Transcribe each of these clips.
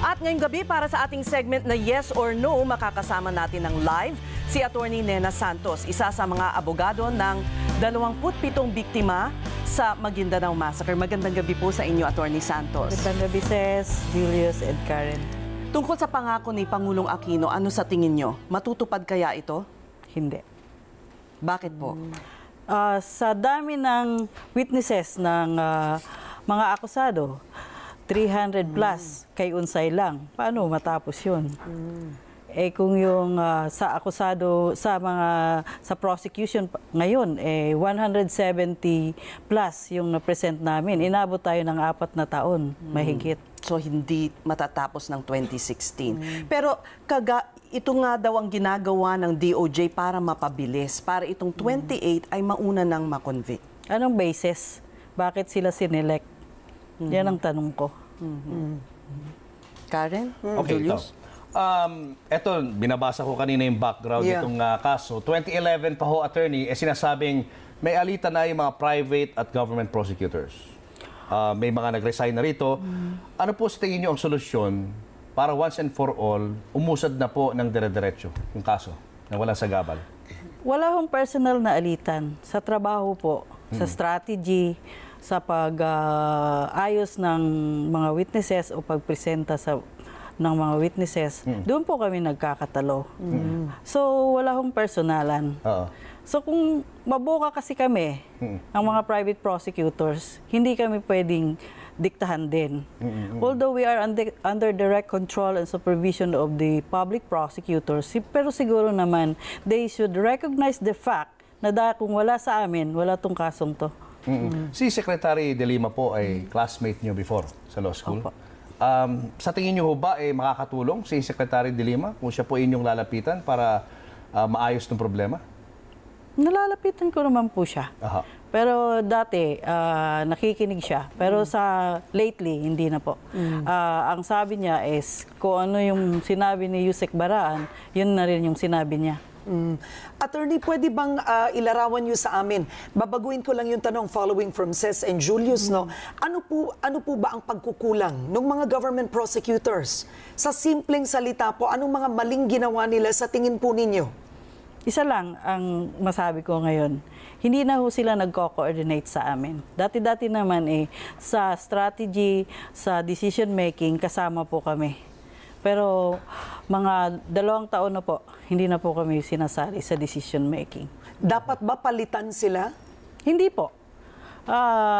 At ngayong gabi para sa ating segment na Yes or No, makakasama natin ng live si Attorney Nena Santos, isa sa mga abogado ng 27 biktima sa Maguindanao Massacre. Magandang gabi po sa inyo, Attorney Santos. Magandang gabi, Ses, Julius, and Karen. Tungkol sa pangako ni Pangulong Aquino, ano sa tingin nyo? Matutupad kaya ito? Hindi. Bakit po? Sa dami ng witnesses ng mga akusado, 300 plus kay unsay lang. Paano matapos yun? Eh kung yung sa akusado, sa prosecution ngayon, 170 plus yung na-present namin. Inabot tayo ng 4 na taon, mahigit. So hindi matatapos ng 2016. Pero ito nga daw ang ginagawa ng DOJ para mapabilis, para itong 28 ay mauna ng makonvict. Anong basis? Bakit sila sinelect? Yan ang tanong ko. Karen? Okay, Julius? Ito, binabasa ko kanina yung background nitong kaso. 2011 pa ho, attorney, sinasabing may alitan na yung mga private at government prosecutors. May mga nag-resign na rito. Ano po sa tingin nyo ang solusyon para once and for all, umusad na po ng dire-diretso yung kaso na walang sagabal? Wala hong personal na alitan. Sa trabaho po, sa strategy, sa pag-ayos ng mga witnesses o pagpresenta ng mga witnesses, doon po kami nagkakatalo. So, wala hong personalan. So, kung maboka kasi kami, ang mga private prosecutors, hindi kami pwedeng diktahan din. Although we are under direct control and supervision of the public prosecutors, pero siguro naman, they should recognize the fact na kung wala sa amin, wala tong kasong to. Si Secretary De Lima po ay classmate niyo before sa law school. Opo. Sa tingin niyo ba makakatulong si Secretary De Lima kung siya po inyong lalapitan para maayos ng problema? Nalalapitan ko naman po siya. Pero dati, nakikinig siya. Pero sa lately, hindi na po. Ang sabi niya is, kung ano yung sinabi ni Yusek Baraan, yun na rin yung sinabi niya. Attorney, pwede bang ilarawan niyo sa amin? Babaguhin ko lang yung tanong following from Ses and Julius, no? Ano po ba ang pagkukulang ng mga government prosecutors? Sa simpleng salita po, anong mga maling ginawa nila sa tingin po ninyo? Isa lang ang masabi ko ngayon. Hindi na ho sila nagko-coordinate sa amin. Dati-dati naman sa strategy, sa decision making, kasama po kami. Pero mga 2 taon na po, hindi na po kami sinasali sa decision making. Dapat ba palitan sila? Hindi po.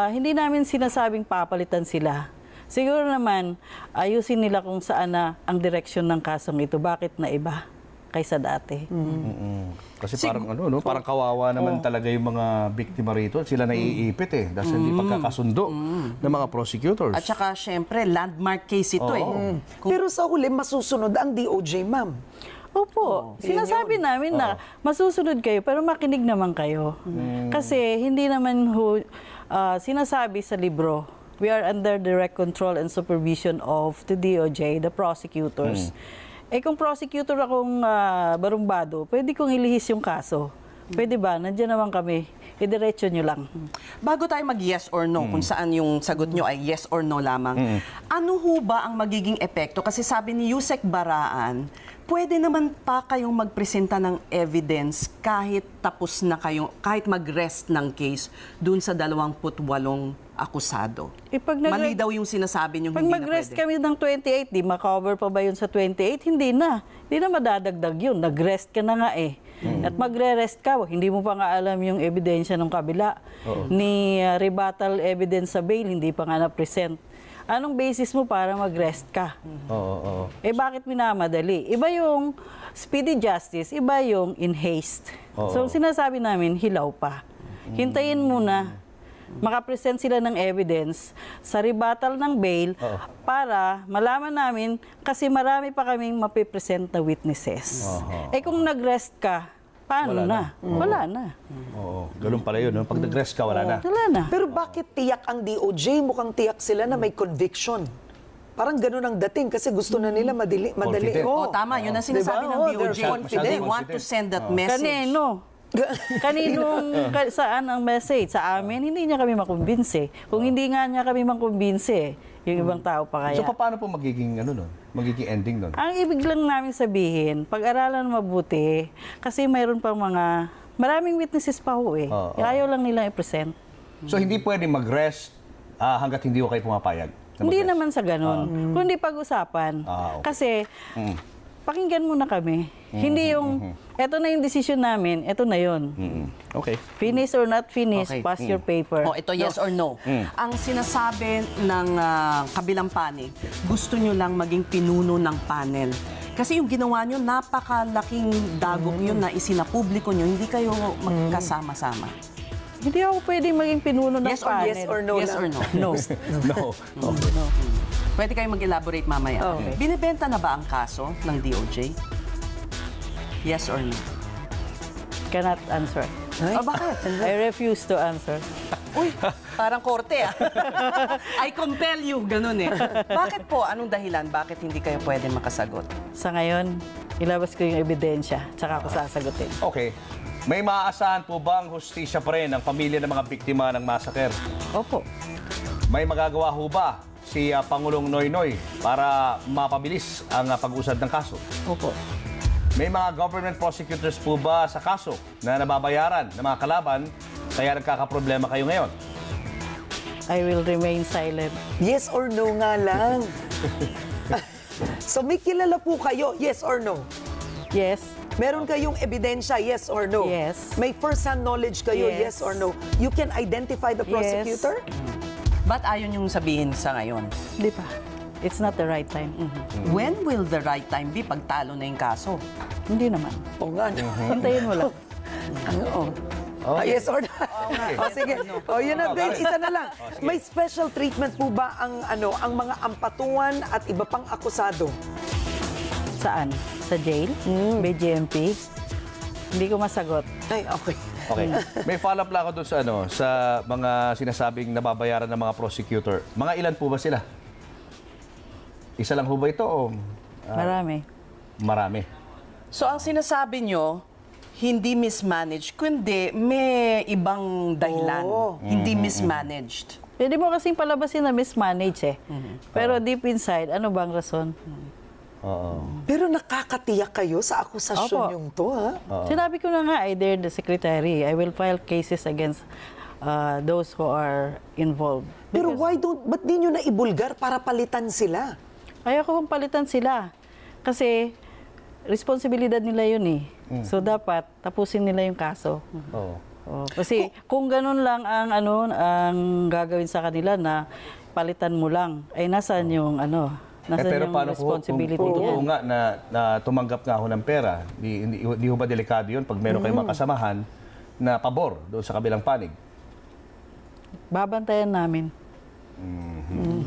Hindi namin sinasabing papalitan sila. Siguro naman, ayusin nila kung saan na ang direksyon ng kasong ito. Bakit na iba kaysa dati? Kasi parang kawawa naman talaga yung mga biktima rito. Sila naiipit dahil hindi pagkakasundo ng mga prosecutors. At saka, syempre, landmark case ito Pero sa huli, masusunod ang DOJ, ma'am. Opo. Sinasabi namin na masusunod kayo, pero makinig naman kayo. Kasi hindi naman sinasabi sa libro, we are under direct control and supervision of the DOJ, the prosecutors. Kung prosecutor akong barumbado, pwede kong ilihis yung kaso. Pwede ba? Nandiyan naman kami. Idiretso nyo lang. Bago tayo mag-yes or no, kung saan yung sagot nyo ay yes or no lamang, ano ho ba ang magiging epekto? Kasi sabi ni Yusek Baraan, pwede naman pa kayong magpresenta ng evidence kahit tapos na kayo, kahit mag-rest ng case dun sa 28 akusado. Mali daw yung sinasabi nyo, hindi na pwede. Pag mag-rest kami ng 28, di ma-cover pa ba yun sa 28? Hindi na. Hindi na madadagdag yun. Nag-rest ka na nga At magre-rest ka, hindi mo pa nga alam yung ebidensya ng kabila. Ni rebuttal evidence sa bail, hindi pa nga na-present. Anong basis mo para mag-rest ka? Bakit minamadali? Iba yung speedy justice, iba yung in haste. So sinasabi namin, hilaw pa. Hintayin muna. Makapresent sila ng evidence sa rebuttal ng bail para malaman namin kasi marami pa kaming mapipresent na witnesses. Kung nag-rest ka, paano na? Wala na. Ganun pala yun. Pag nag-rest ka, wala na. Wala na. Pero bakit tiyak ang DOJ? Mukhang tiyak sila na may conviction. Parang ganun ang dating kasi gusto na nila madali. Tama, yun ang sinasabi ng DOJ. They want to send that message. Saan ang message? Sa amin, hindi niya kami makumbinse. Kung hindi nga niya kami makumbinse, Yung ibang tao pa kaya. So paano po magiging magiging ending nun? Ang ibig lang namin sabihin, pag-aralan mabuti, kasi mayroon pa maraming witnesses pa ho eh. Oo. Ayaw lang nilang i-present. So hindi pwedeng mag-rest hanggat hindi ko kayo pumapayag? na Hindi mag-rest? naman sa ganun. Kundi pag-usapan. Okay. Kasi, pakinggan muna kami. Hindi yung, eto na yung decision namin, eto na yun. Okay. Finish or not finish, Okay. pass your paper. Oh, ito yes or no. Ang sinasabi ng kabilang panig, gusto nyo lang maging pinuno ng panel. Kasi yung ginawa nyo, napakalaking dagok yun na isinapubliko nyo, hindi kayo magkasama-sama. Hindi ako pwedeng maging pinuno ng Yes or panel. yes or no Yes lang. or no? No. No. Okay. No. Pwede kayo mag-elaborate mamaya. Okay. Binibenta na ba ang kaso ng DOJ? Yes or no? Cannot answer. Ah, bakit? I refuse to answer. Uy, parang korte ah. I compel you, ganun eh. Bakit po? Anong dahilan? Bakit hindi kayo pwede makasagot? Sa ngayon, ilabas ko yung ebidensya, tsaka ako sasagutin. Okay. May maaasahan po ba ang hustisya pa rin ng pamilya ng mga biktima ng massacre? Opo. May magagawa ho ba si Pangulong Noynoy para mapabilis ang pag-usad ng kaso? Opo. May mga government prosecutors po ba sa kaso na nababayaran ng mga kalaban kaya nagkakaproblema kayo ngayon? I will remain silent. Yes or no nga lang. So may kilala po kayo, yes or no? Yes. Meron kayong ebidensya, yes or no? Yes. May first-hand knowledge kayo, Yes. yes or no? You can identify the prosecutor? Ba't ayaw niyong sabihin sa ngayon? Di pa. It's not the right time. When will the right time be pag talo na yung kaso? Hindi naman. O nga, no? Hintayin mo lang. Oo. Yes or no? O sige. O yun na, Ben, isa na lang. May special treatment po ba ang mga ampatuan at iba pang akusado? Saan? Sa jail? May GMP? Hindi ko masagot. Ay, okay. Okay. May follow-up lang ako doon sa sa mga sinasabing nababayaran ng mga prosecutor. Mga ilan po ba sila? Isa lang ho ba ito o Marami. marami? So ang sinasabi niyo, hindi mismanaged, kundi may ibang dahilan. Oo. Hindi mismanaged. Pwede mo kasing palabasin na mismanage eh. Pero deep inside, ano bang rason? Oo. Pero nakakatiyak kayo sa akusasyon Opo. yung to, ha? Sinabi ko na nga, I dare the secretary. I will file cases against those who are involved. Pero ba't di nyo na ibulgar para palitan sila? Ayoko kong palitan sila. Kasi responsibilidad nila yun eh. So dapat tapusin nila yung kaso. Oo. Kasi kung ganun lang ang ang gagawin sa kanila na palitan mo lang, ay nasaan yung nasaan pero yung paano responsibility kung niyan? totoo nga na tumanggap nga ho ng pera, di ho ba delikado yun pag meron kayong mga kasamahan na pabor doon sa kabilang panig? Babantayan namin.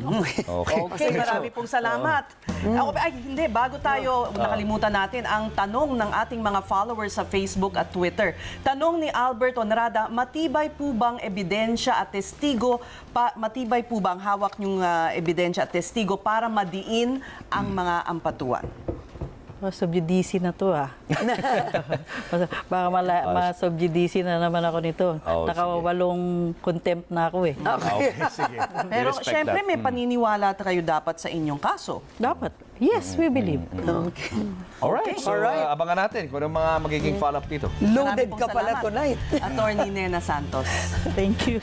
Okay. Okay, marami pong salamat. Ako, hindi, bago tayo, nakalimutan natin ang tanong ng ating mga followers sa Facebook at Twitter. Tanong ni Albert Onrada, matibay po bang ebidensya at testigo, matibay po bang hawak niyong ebidensya at testigo para madiin ang mga ampatuan? Subjudice na to Baka ma-subjudice na naman ako nito. Oh, Nakawalong contempt na ako eh. Okay, sige. Pero We respect syempre that. may paniniwala kayo dapat sa inyong kaso. Dapat. Yes, we believe. Alright, so abangan natin kung ano mga magiging follow-up dito. Loaded Marami pong ka pala salamat. tonight. Attorney Nena Santos. Thank you.